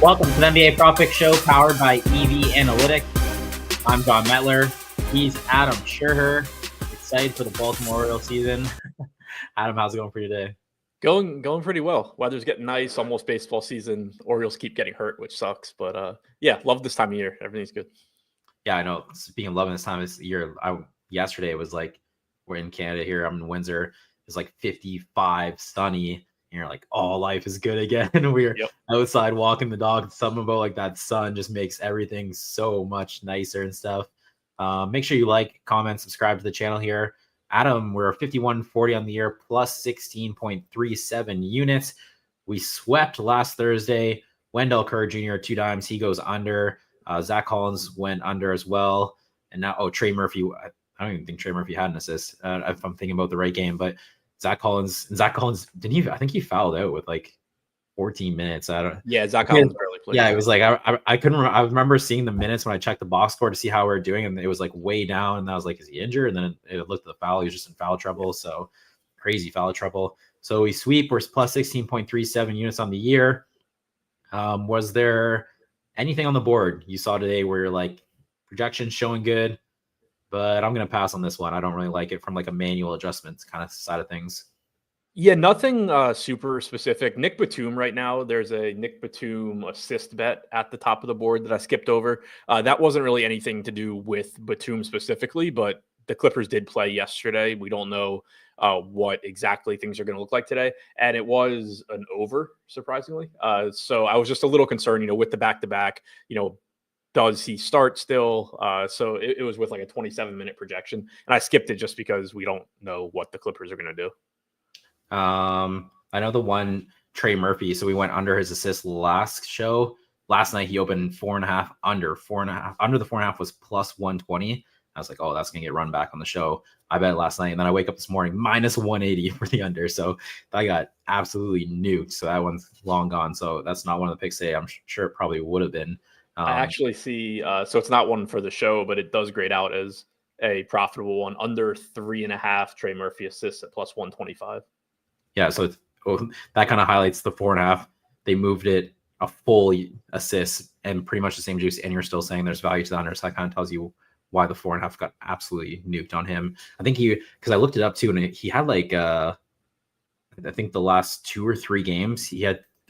Welcome to the NBA Prop Pick Show powered by EV Analytics. I'm John Metler. He's Adam Scherher. Excited for the Baltimore Orioles season. Adam, how's it going for you today? Going pretty well. Weather's getting nice, almost baseball season. Orioles keep getting hurt, which sucks. But yeah, love this time of year. Everything's good. Yeah, I know. Speaking of loving this time of year, yesterday it was like, we're in Canada here. I'm in Windsor. It's like 55, sunny. And you're like, oh, life is good again. We're outside walking the dog. Something about like that sun just makes everything so much nicer and stuff. Make sure you like, comment, subscribe to the channel here. Adam, we're 51.40 on the year, plus 16.37 units. We swept last Thursday. Wendell Kerr Jr. 2 times. He goes under. Zach Collins went under as well. And now, Trey Murphy. I don't even think Trey Murphy had an assist if I'm thinking about the right game. But Zach Collins, didn't he? I think he fouled out with like 14 minutes. Zach Collins barely played. Yeah, it was like I couldn't. I remember seeing the minutes when I checked the box score to see how we were doing, and it was like way down. And I was like, "Is he injured?" And then it looked at the foul. He was just in foul trouble. So crazy foul trouble. So we sweep. We're plus 16.37 units on the year. Was there anything on the board you saw today where you're like projections showing good, but I'm gonna pass on this one. I don't really like it from like a manual adjustments kind of side of things. Yeah, nothing super specific. Nick Batum right now, there's a Nick Batum assist bet at the top of the board that I skipped over. That wasn't really anything to do with Batum specifically, but the Clippers did play yesterday. We don't know what exactly things are going to look like today. And it was an over, surprisingly. So I was just a little concerned, with the back-to-back, does he start still? So it was with like a 27-minute projection. And I skipped it just because we don't know what the Clippers are going to do. I know the one Trey Murphy. So we went under his assist last show. Last night he opened 4.5 under 4.5. Under the 4.5 was plus 120. I was like, oh, that's gonna get run back on the show. I bet last night, and then I wake up this morning minus 180 for the under. So I got absolutely nuked. So that one's long gone. So that's not one of the picks today. I'm sure it probably would have been. I actually see. So it's not one for the show, but it does grade out as a profitable one. Under 3.5 Trey Murphy assists at plus 125. Yeah, so that kind of highlights the 4.5. They moved it a full assist and pretty much the same juice, and you're still saying there's value to the under. So that kind of tells you why the 4.5 got absolutely nuked on him. I think because I looked it up too, and he had like I think the last 2 or 3 games he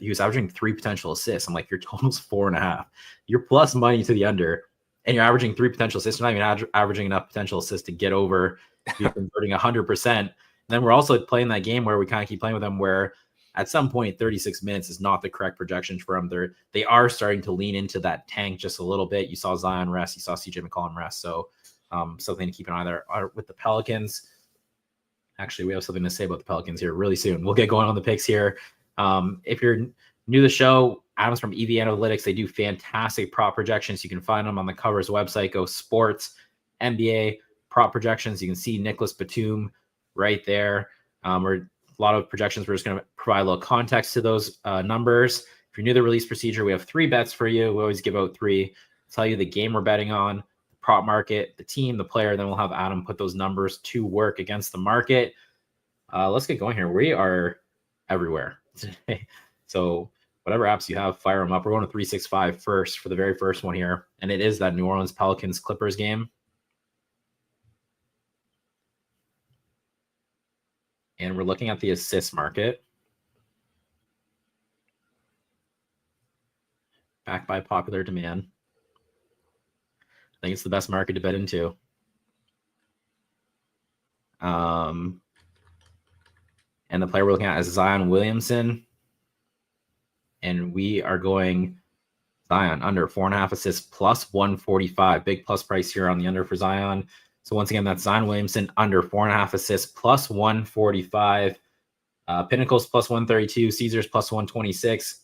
was averaging 3 potential assists. I'm like, your total's 4.5. You're plus money to the under, and you're averaging 3 potential assists. You're not even averaging enough potential assists to get over. You're converting 100%. Then we're also playing that game where we kind of keep playing with them where at some point 36 minutes is not the correct projection for them. They are starting to lean into that tank just a little bit. You saw Zion rest. You saw CJ McCollum rest. So something to keep an eye there. With the Pelicans, actually, we have something to say about the Pelicans here really soon. We'll get going on the picks here. If you're new to the show, Adam's from EV Analytics. They do fantastic prop projections. You can find them on the Covers website. Go Sports, NBA, prop projections. You can see Nicholas Batum right there. Or a lot of projections. We're just going to provide a little context to those numbers. If you're new to the release procedure, we have 3 bets for you. We always give out 3. Tell you the game we're betting on, the prop market, the team, the player. Then we'll have Adam put those numbers to work against the market. Let's get going here. We are everywhere today. So whatever apps you have, fire them up. We're going to 365 first for the very first one here. And it is that New Orleans Pelicans Clippers game. And we're looking at the assist market. Backed by popular demand. I think it's the best market to bet into. And the player we're looking at is Zion Williamson. And we are going Zion under 4.5 assists plus 145. Big plus price here on the under for Zion. So once again, that's Zion Williamson under 4.5 assists plus 145. Pinnacles plus 132. Caesars plus 126.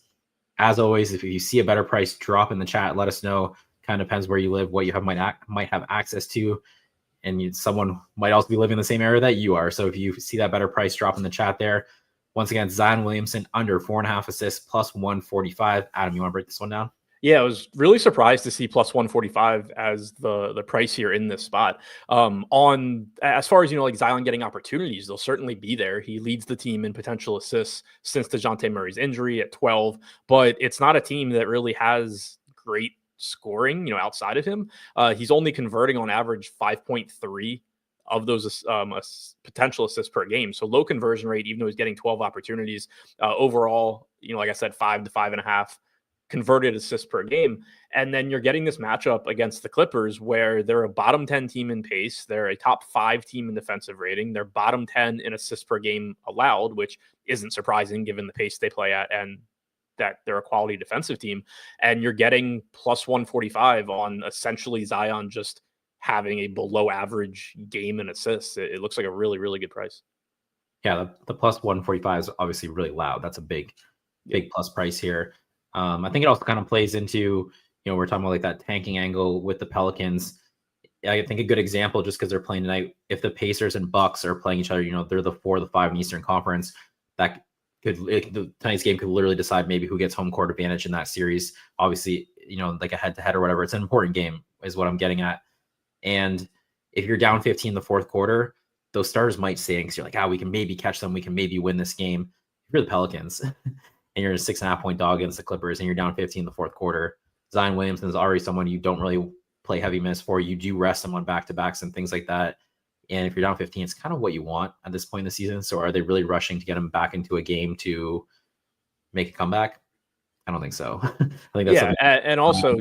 As always, if you see a better price, drop in the chat. Let us know. Kind of depends where you live, what you might have access to. And someone might also be living in the same area that you are. So if you see that better price, drop in the chat there. Once again, Zion Williamson under 4.5 assists plus 145. Adam, you want to break this one down? Yeah, I was really surprised to see plus 145 as the price here in this spot. On as far as like Zion getting opportunities, they'll certainly be there. He leads the team in potential assists since DeJounte Murray's injury at 12, but it's not a team that really has great scoring, outside of him. He's only converting on average 5.3 of those potential assists per game. So low conversion rate, even though he's getting 12 opportunities overall, like I said, 5 to 5.5 converted assists per game. And then you're getting this matchup against the Clippers where they're a bottom 10 team in pace. They're a top 5 team in defensive rating. They're bottom 10 in assists per game allowed, which isn't surprising given the pace they play at and that they're a quality defensive team. And you're getting plus 145 on essentially Zion just having a below average game and assists. It looks like a really, really good price. Yeah, the plus 145 is obviously really loud. That's a big plus price here. I think it also kind of plays into, we're talking about like that tanking angle with the Pelicans. I think a good example, just because they're playing tonight, if the Pacers and Bucks are playing each other, they're the 4, the 5 in Eastern Conference. Tonight's game could literally decide maybe who gets home court advantage in that series. Obviously, like a head-to-head or whatever. It's an important game, is what I'm getting at. And if you're down 15 in the fourth quarter, those starters might stay because you're like, we can maybe catch them. We can maybe win this game. If you're the Pelicans and you're a 6.5 point dog against the Clippers and you're down 15 in the fourth quarter, Zion Williamson is already someone you don't really play heavy minutes for. You do rest him on back-to-backs and things like that. And if you're down 15, it's kind of what you want at this point in the season. So are they really rushing to get him back into a game to make a comeback? I don't think so. I think that's and also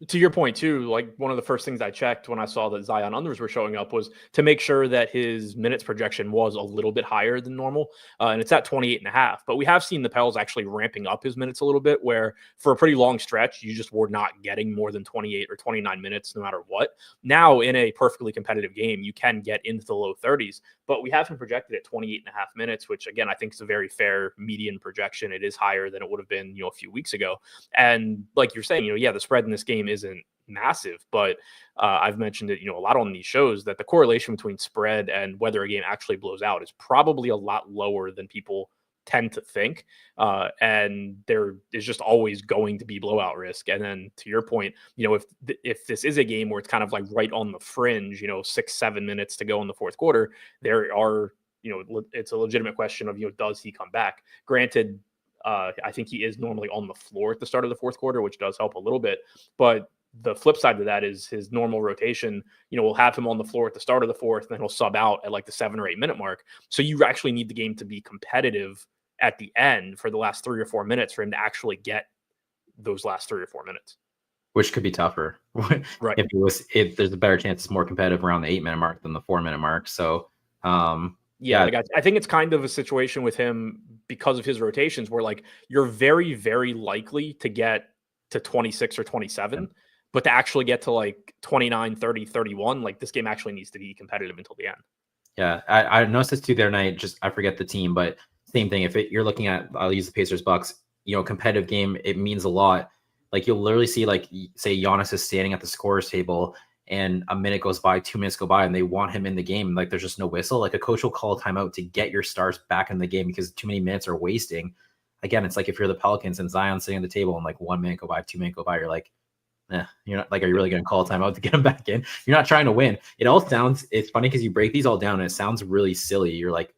to your point too, like one of the first things I checked when I saw that Zion unders were showing up was to make sure that his minutes projection was a little bit higher than normal. And it's at 28.5, but we have seen the Pels actually ramping up his minutes a little bit, where for a pretty long stretch, you just were not getting more than 28 or 29 minutes, no matter what. Now in a perfectly competitive game, you can get into the low 30s, but we have him projected at 28.5 minutes, which again, I think is a very fair median projection. It is higher than it would have been, a few weeks ago. And like you're saying, the spread in this game isn't massive, but I've mentioned it, a lot on these shows, that the correlation between spread and whether a game actually blows out is probably a lot lower than people tend to think. And there is just always going to be blowout risk. And then to your point, if this is a game where it's kind of like right on the fringe, 6-7 minutes to go in the fourth quarter, there are, it's a legitimate question of, does he come back? Granted, I think he is normally on the floor at the start of the fourth quarter, which does help a little bit. But the flip side to that is his normal rotation, we'll have him on the floor at the start of the fourth, and then he'll sub out at like the 7 or 8 minute mark. So you actually need the game to be competitive at the end for the last 3 or 4 minutes for him to actually get those last 3 or 4 minutes. Which could be tougher. Right. If there's a better chance it's more competitive around the 8 minute mark than the 4 minute mark. So, like I think it's kind of a situation with him because of his rotations where like you're very, very likely to get to 26 or 27, but to actually get to like 29, 30, 31, like this game actually needs to be competitive until the end. Yeah, I noticed this too the other night. I forget the team, but same thing. If you're looking at, I'll use the Pacers Bucks, competitive game, it means a lot. Like you'll literally see, like, say Giannis is standing at the scorer's table and a minute goes by, 2 minutes go by, and they want him in the game. Like there's just no whistle. Like a coach will call a timeout to get your stars back in the game because too many minutes are wasting. Again, it's like if you're the Pelicans and Zion's sitting at the table and like 1 minute go by, 2 minutes go by, you're like, you're not like, are you really going to call a timeout to get him back in? You're not trying to win. It's funny because you break these all down and it sounds really silly. You're like,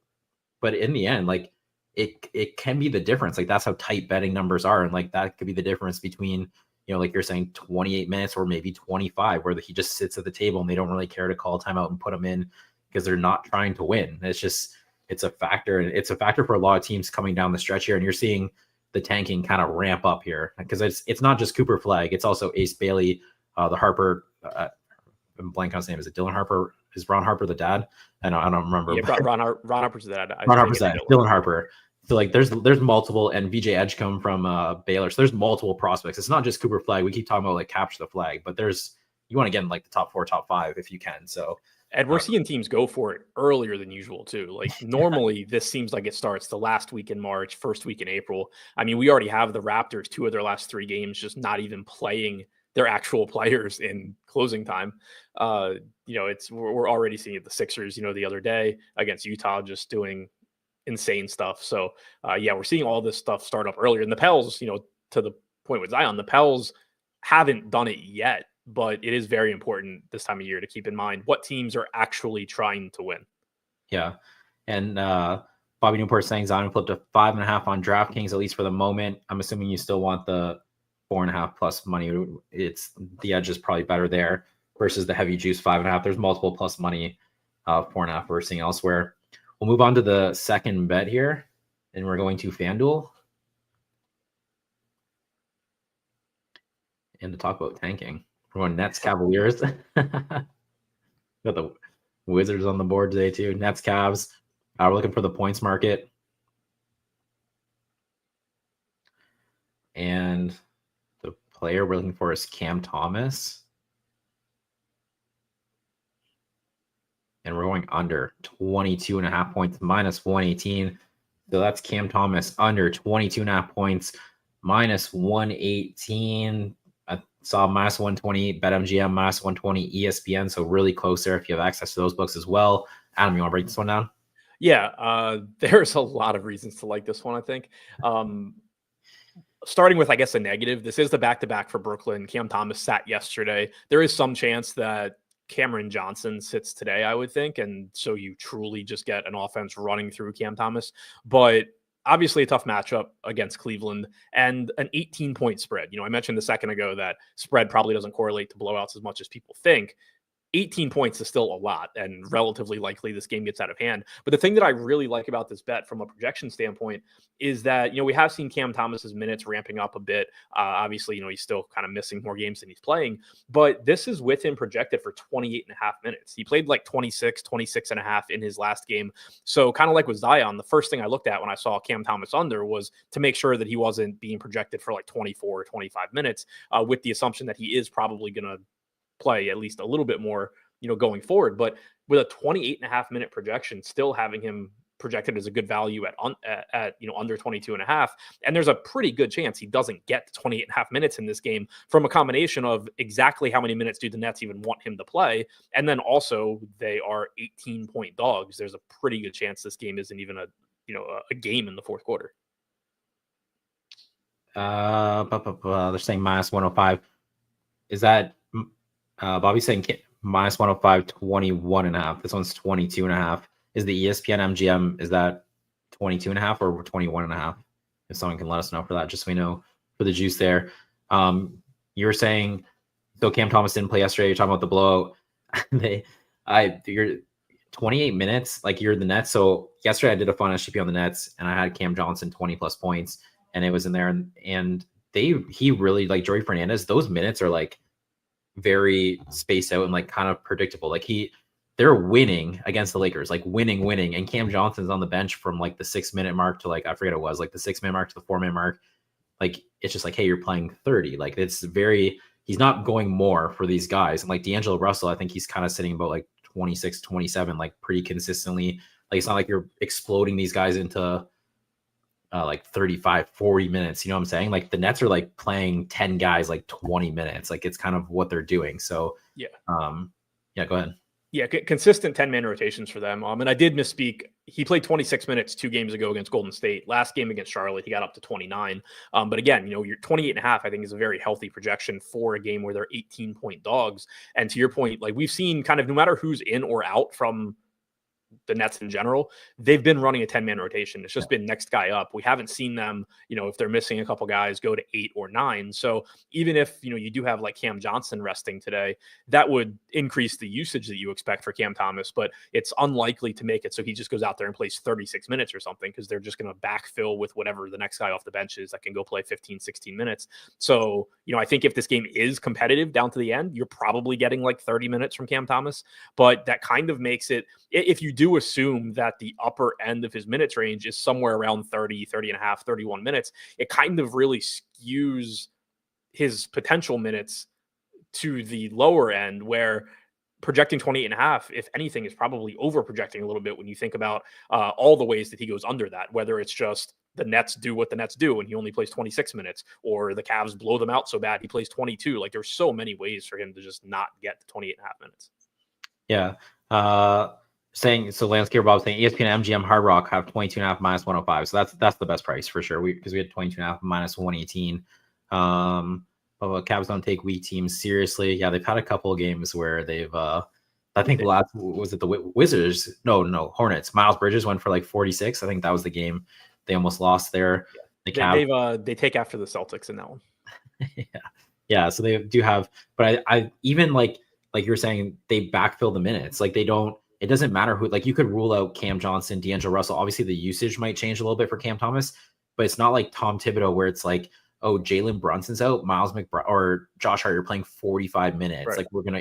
but in the end, like it can be the difference. Like that's how tight betting numbers are. And like that could be the difference between, like you're saying 28 minutes or maybe 25, where he just sits at the table and they don't really care to call a timeout and put him in because they're not trying to win. It's a factor. And it's a factor for a lot of teams coming down the stretch here. And you're seeing the tanking kind of ramp up here because it's not just Cooper Flag. It's also Ace Bailey, the Harper, I'm blanking on his name. Is it Dylan Harper? Is Ron Harper the dad? I don't remember. Yeah, Ron Harper's the dad. Ron Harper's dad. Dylan Harper. So like there's multiple, and VJ Edgecombe from Baylor. So there's multiple prospects. It's not just Cooper Flag. We keep talking about like capture the flag, but you want to get in like the top 4, top 5 if you can. So and we're seeing teams go for it earlier than usual too. Like normally this seems like it starts the last week in March, first week in April. I mean, we already have the Raptors 2 of their last 3 games just not even playing their actual players in closing time. We're already seeing it. The Sixers, the other day against Utah, just doing insane stuff. So we're seeing all this stuff start up earlier. And the Pels, to the point with Zion, the Pels haven't done it yet, but it is very important this time of year to keep in mind what teams are actually trying to win. Yeah. And Bobby Newport saying Zion flipped to 5.5 on DraftKings, at least for the moment. I'm assuming you still want the 4.5 plus money. It's the edge is probably better there versus the heavy juice 5.5. There's multiple plus money 4.5 we're seeing elsewhere. We'll move on to the second bet here, and we're going to FanDuel. And to talk about tanking, we're going Nets Cavaliers. Got the Wizards on the board today too. Nets Cavs. We're looking for the points market. And the player we're looking for is Cam Thomas. And we're going under 22.5 points, minus 118. So that's Cam Thomas under 22.5 points, minus 118. I saw minus 120 BetMGM, minus 120 ESPN. So really close there if you have access to those books as well. Adam, you want to break this one down? Yeah, there's a lot of reasons to like this one, I think. Starting with, I guess, a negative, this is the back-to-back for Brooklyn. Cam Thomas sat yesterday. There is some chance that Cameron Johnson sits today, I would think, and so you truly just get an offense running through Cam Thomas. But obviously a tough matchup against Cleveland and an 18-point spread. I mentioned a second ago that spread probably doesn't correlate to blowouts as much as people think. 18 points is still a lot and relatively likely this game gets out of hand. But the thing that I really like about this bet from a projection standpoint is that, we have seen Cam Thomas's minutes ramping up a bit. Obviously, he's still kind of missing more games than he's playing, but this is with him projected for 28.5 minutes. He played like 26 and a half in his last game. So kind of like with Zion, the first thing I looked at when I saw Cam Thomas under was to make sure that he wasn't being projected for like 24 or 25 minutes with the assumption that he is probably going to play at least a little bit more, going forward. But with a 28.5 minute projection, still having him projected as a good value at under 22.5. And there's a pretty good chance he doesn't get 28.5 minutes in this game from a combination of exactly how many minutes do the Nets even want him to play. And then also they are 18-point dogs. There's a pretty good chance this game isn't even a game in the fourth quarter. They're saying minus 105. Is that Bobby's saying minus 105, 21.5. This one's 22.5. Is the ESPN MGM, is that 22.5 or 21.5? If someone can let us know for that, just so we know for the juice there. You were saying, so Cam Thomas didn't play yesterday. You're talking about the blowout. You're 28 minutes, like you're the Nets. So yesterday I did a fun SGP on the Nets and I had Cam Johnson 20 plus points and it was in there. And he really, like Joey Fernandez, those minutes are like very spaced out and like kind of predictable. Like they're winning against the Lakers, like winning. And Cam Johnson's on the bench from like the 6 minute mark to like, I forget it was like the 6 minute mark to the 4 minute mark. Like, it's just like, hey, you're playing 30. Like he's not going more for these guys. And like D'Angelo Russell, I think he's kind of sitting about like 26, 27, like pretty consistently. Like, it's not like you're exploding these guys into like 35, 40 minutes. You know what I'm saying? Like the Nets are like playing 10 guys, like 20 minutes. Like it's kind of what they're doing. So yeah. Go ahead. Yeah, consistent 10-man rotations for them. And I did misspeak. He played 26 minutes 2 games ago against Golden State. Last game against Charlotte, he got up to 29. But again, your 28.5, I think, is a very healthy projection for a game where they're 18-point dogs. And to your point, like we've seen kind of no matter who's in or out from the Nets in general, they've been running a 10-man rotation. It's just been next guy up. We haven't seen them, if they're missing a couple guys, go to 8 or 9. So even if, you do have like Cam Johnson resting today, that would increase the usage that you expect for Cam Thomas, but it's unlikely to make it so he just goes out there and plays 36 minutes or something because they're just going to backfill with whatever the next guy off the bench is that can go play 15, 16 minutes. So, I think if this game is competitive down to the end, you're probably getting like 30 minutes from Cam Thomas, but that kind of makes it, if you do assume that the upper end of his minutes range is somewhere around 30 and a half, 31 minutes, it kind of really skews his potential minutes to the lower end where projecting 28 and a half, if anything, is probably over projecting a little bit when you think about all the ways that he goes under that, whether it's just the Nets do what the Nets do and he only plays 26 minutes, or the Cavs blow them out so bad he plays 22. Like there's so many ways for him to just not get to 28 and a half minutes. Yeah. Landscaper Bob saying ESPN MGM Hard Rock have 22.5 minus 105. So that's the best price for sure. Because we had 22.5 minus 118. But Cavs don't take weak teams seriously. Yeah, they've had a couple of games where they've I think last was it the Wizards? No, Hornets. Miles Bridges went for like 46. I think that was the game they almost lost there. They take after the Celtics in that one. yeah. So they do have, but I even like you were saying, they backfill the minutes. Like they don't. It doesn't matter who. Like you could rule out Cam Johnson, D'Angelo Russell. Obviously, the usage might change a little bit for Cam Thomas, but it's not like Tom Thibodeau where it's like, oh, Jalen Brunson's out, Miles McBride or Josh Hart, you're playing 45 minutes. Right. Like we don't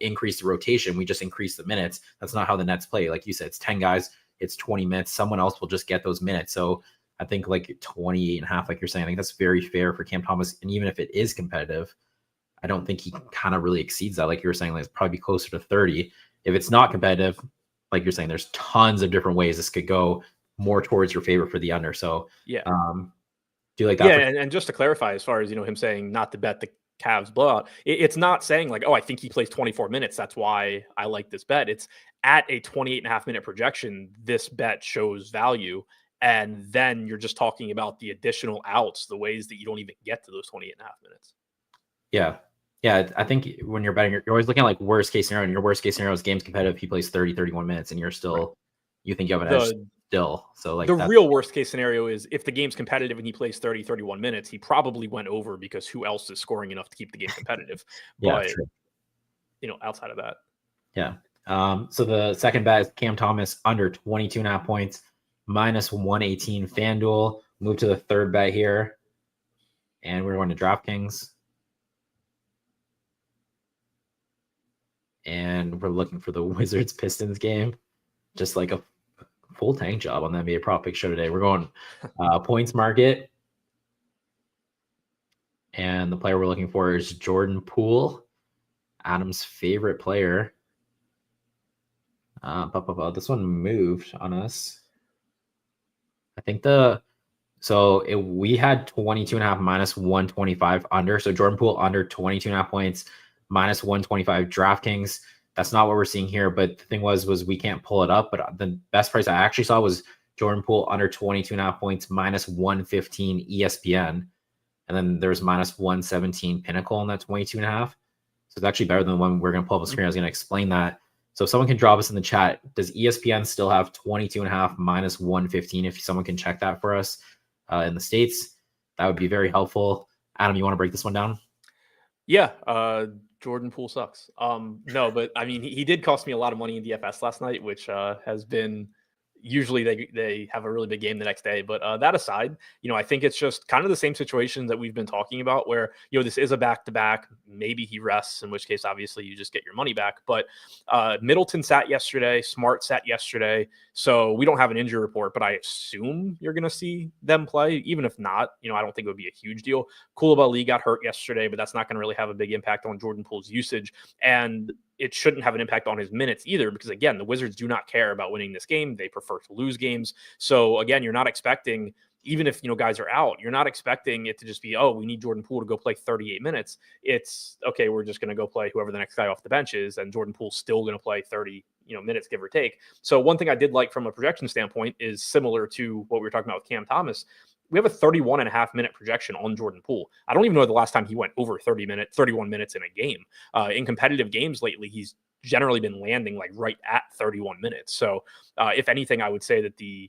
increase the rotation. We just increase the minutes. That's not how the Nets play. Like you said, it's 10 guys, it's 20 minutes. Someone else will just get those minutes. So I think like 28 and a half, like you're saying, I think that's very fair for Cam Thomas. And even if it is competitive, I don't think he kind of really exceeds that. Like you were saying, like it's probably closer to 30. If it's not competitive, like you're saying, there's tons of different ways this could go more towards your favor for the under. So yeah. Do you like that? Yeah, and just to clarify, as far as him saying not to bet the Cavs blowout, it's not saying like, oh, I think he plays 24 minutes. That's why I like this bet. It's at a 28.5-minute projection. This bet shows value. And then you're just talking about the additional outs, the ways that you don't even get to those 28.5 minutes. Yeah. Yeah. I think when you're betting, you're always looking at like worst case scenario. And your worst case scenario is game's competitive. He plays 30, 31 minutes and you're still, you think you have an edge still. So like the real worst case scenario is if the game's competitive and he plays 30, 31 minutes, he probably went over because who else is scoring enough to keep the game competitive? Yeah, but, true. Outside of that. Yeah. So the second bet is Cam Thomas under 22.5 points, minus 118 FanDuel. Move to the third bet here. And we're going to DraftKings. And we're looking for the Wizards Pistons game. Just like a full tank job on the NBA prop pick show today. We're going points market. And the player we're looking for is Jordan Poole, Adam's favorite player. This one moved on us. I think we had 22.5 minus 125 under. So Jordan Poole under 22.5 points, minus 125 DraftKings. That's not what we're seeing here. But the thing was we can't pull it up. But the best price I actually saw was Jordan Poole under 22.5 points, minus 115 ESPN. And then there's minus 117 Pinnacle in that 22.5. So it's actually better than the one we're going to pull up on the screen. I was going to explain that. So if someone can drop us in the chat, does ESPN still have 22.5 minus 115? If someone can check that for us in the States, that would be very helpful. Adam, you want to break this one down? Yeah. Jordan Poole sucks. No, but I mean, he did cost me a lot of money in DFS last night, which has been usually they have a really big game the next day. But that aside, I think it's just kind of the same situation that we've been talking about where, this is a back-to-back. Maybe he rests, in which case, obviously, you just get your money back. But Middleton sat yesterday. Smart sat yesterday. So we don't have an injury report, but I assume you're going to see them play. Even if not, I don't think it would be a huge deal. Koulibaly got hurt yesterday, but that's not going to really have a big impact on Jordan Poole's usage. And it shouldn't have an impact on his minutes either, because again, the Wizards do not care about winning this game. They prefer to lose games. So again, you're not expecting, even if, guys are out, you're not expecting it to just be, oh, we need Jordan Poole to go play 38 minutes. It's okay. We're just going to go play whoever the next guy off the bench is. And Jordan Poole's still going to play 30, minutes, give or take. So one thing I did like from a projection standpoint is similar to what we were talking about with Cam Thomas. We have a 31.5-minute projection on Jordan Poole. I don't even know the last time he went over 31 minutes in a game. In competitive games lately, he's generally been landing like right at 31 minutes. So if anything, I would say that the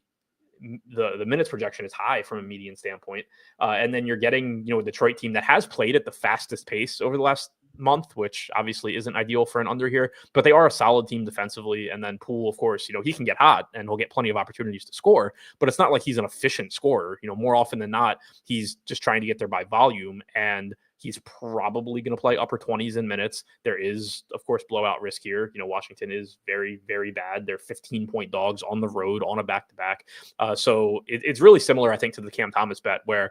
minutes projection is high from a median standpoint. And then you're getting, a Detroit team that has played at the fastest pace over the last month, which obviously isn't ideal for an under here, but they are a solid team defensively. And then Poole, of course, he can get hot and he'll get plenty of opportunities to score, but it's not like he's an efficient scorer. More often than not, he's just trying to get there by volume, and he's probably going to play upper 20s in minutes. There is, of course, blowout risk here. Washington is very, very bad. They're 15-point dogs on the road on a back-to-back. So it's really similar, I think, to the Cam Thomas bet, where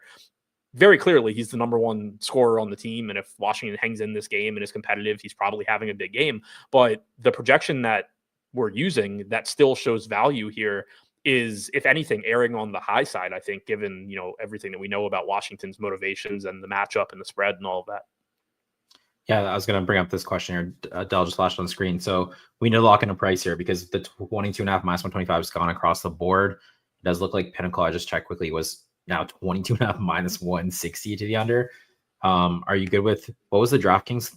very clearly he's the number one scorer on the team. And if Washington hangs in this game and is competitive, he's probably having a big game. But the projection that we're using that still shows value here is, if anything, erring on the high side, I think, given, everything that we know about Washington's motivations and the matchup and the spread and all of that. Yeah, I was going to bring up this question here. Dell just flashed on the screen. So we need to lock in a price here because the 22.5 minus 125 has gone across the board. It does look like Pinnacle, I just checked quickly, was now 22.5 minus 160 to the under. Are you good with what was the DraftKings?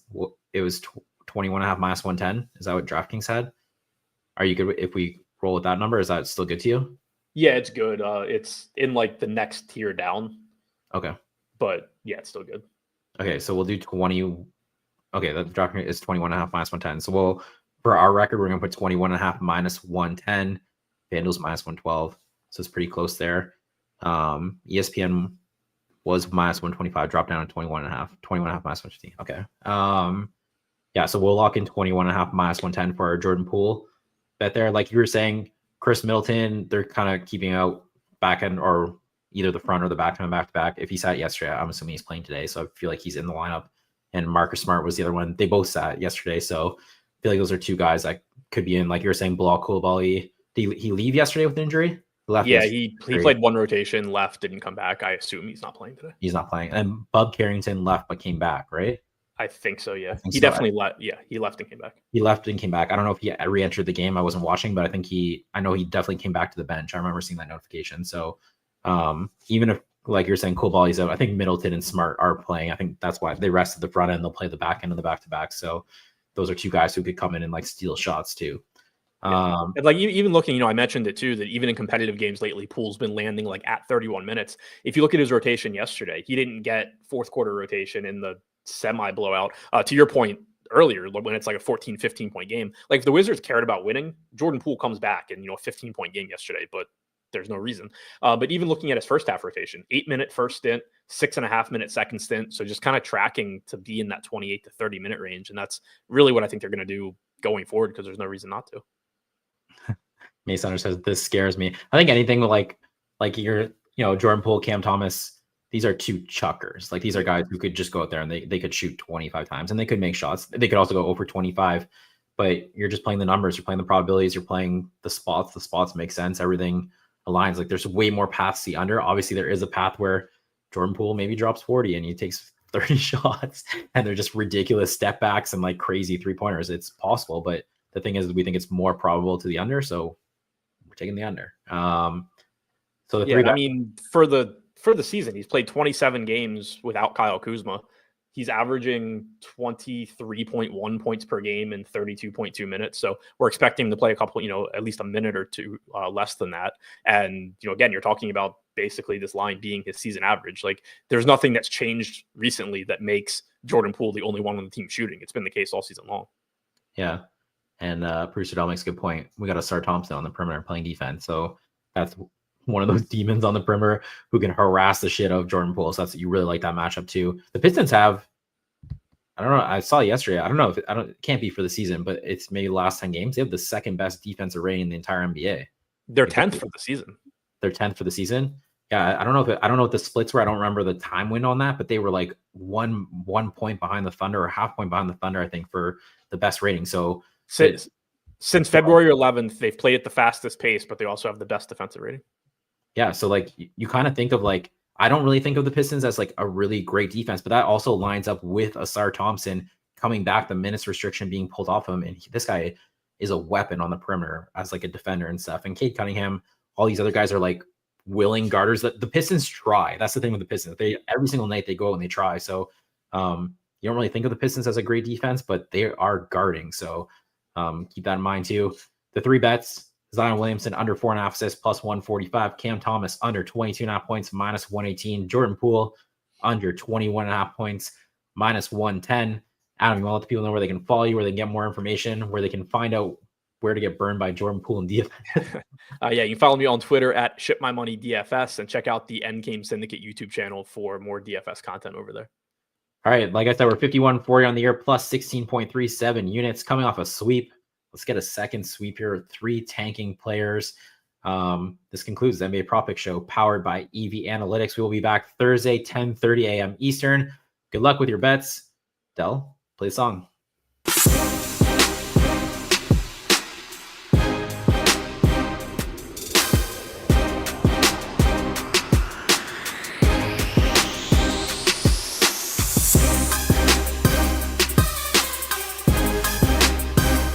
It was 21.5 minus 110. Is that what DraftKings had? Are you good if we roll with that number? Is that still good to you? Yeah, it's good. It's in like the next tier down. Okay. But yeah, it's still good. Okay, so we'll do 20. Okay, the DraftKings is 21.5 minus 110. So we'll, for our record, we're gonna put 21.5 minus 110. FanDuel's minus 112. So it's pretty close there. ESPN was minus 125, dropped down to 21.5. 21.5 minus 150. Okay. Yeah, so we'll lock in 21.5 minus 110 for our Jordan Poole bet there. Like you were saying, Chris Middleton, they're kind of keeping out back end or either the front or the back end back to back. If he sat yesterday, I'm assuming he's playing today. So I feel like he's in the lineup. And Marcus Smart was the other one. They both sat yesterday. So I feel like those are two guys that could be in, like you were saying, Bilal Coulibaly. Did he leave yesterday with an injury? Yeah, he played one rotation, left, didn't come back. I assume he's not playing today. He's not playing. And Bub Carrington left but came back, right? I think so, yeah. He definitely left. Yeah, he left and came back. He left and came back. I don't know if he re-entered the game. I wasn't watching, but I know he definitely came back to the bench. I remember seeing that notification. So even if, like you're saying, Coulibaly's out, I think Middleton and Smart are playing. I think that's why they rested the front end. They'll play the back end of the back-to-back. So those are two guys who could come in and like steal shots too. And like even looking, I mentioned it too, that even in competitive games lately, Poole's been landing like at 31 minutes. If you look at his rotation yesterday, he didn't get fourth quarter rotation in the semi blowout. To your point earlier, when it's like a 14, 15 point game, like if the Wizards cared about winning, Jordan Poole comes back and, a 15 point game yesterday, but there's no reason. But even looking at his first half rotation, 8-minute first stint, 6.5-minute second stint. So just kind of tracking to be in that 28 to 30 minute range. And that's really what I think they're going to do going forward, because there's no reason not to. Mason says this scares me. I think anything with like you're, Jordan Poole, Cam Thomas, these are two chuckers. Like these are guys who could just go out there and they could shoot 25 times and they could make shots. They could also go over 25, but you're just playing the numbers, you're playing the probabilities, you're playing the spots. The spots make sense. Everything aligns. Like there's way more paths to the under. Obviously there is a path where Jordan Poole maybe drops 40 and he takes 30 shots and they're just ridiculous step backs and like crazy 3-pointers. It's possible, but the thing is we think it's more probable to the under. So we're taking the under. So I mean, for the season, he's played 27 games without Kyle Kuzma. He's averaging 23.1 points per game in 32.2 minutes. So we're expecting him to play a couple, at least a minute or two less than that. And, again, you're talking about basically this line being his season average. Like there's nothing that's changed recently that makes Jordan Poole the only one on the team shooting. It's been the case all season long. Yeah. And Bruce Adele makes a good point. We got Ausar Thompson on the perimeter playing defense. So that's one of those demons on the perimeter who can harass the shit out of Jordan Poole. So you really like that matchup too. The Pistons have, I don't know, I saw yesterday. I don't know if it can't be for the season, but it's maybe the last 10 games. They have the second best defensive rating in the entire NBA. They're 10th for the season. They're 10th for the season. Yeah, I don't know what the splits were. I don't remember the time window on that, but they were like one point behind the Thunder or half point behind the Thunder, I think, for the best rating. So since February 11th, they've played at the fastest pace, but they also have the best defensive rating. Yeah, so like you kind of think of like, I don't really think of the Pistons as like a really great defense, but that also lines up with Ausar Thompson coming back, the minutes restriction being pulled off him, and this guy is a weapon on the perimeter as like a defender and stuff. And Cade Cunningham, all these other guys are like willing guarders that the Pistons try. That's the thing with the Pistons. They every single night they go and they try. So you don't really think of the Pistons as a great defense, but they are guarding. So keep that in mind too. The three bets: Zion Williamson under 4.5 assists plus 145. Cam Thomas under 22.5 points minus 118. Jordan Poole under 21.5 points minus 110. Adam, you want to let the people know where they can follow you, where they can get more information, where they can find out where to get burned by Jordan Poole and DFS? Yeah, you can follow me on Twitter at ShipMyMoneyDFS and check out the Endgame Syndicate YouTube channel for more DFS content over there. All right, like I said, we're 51.40 on the year plus 16.37 units coming off a sweep. Let's get a second sweep here with 3 tanking players. This concludes the NBA Prop Pick Show powered by EV Analytics. We will be back Thursday, 10:30 a.m. Eastern. Good luck with your bets. Del, play the song.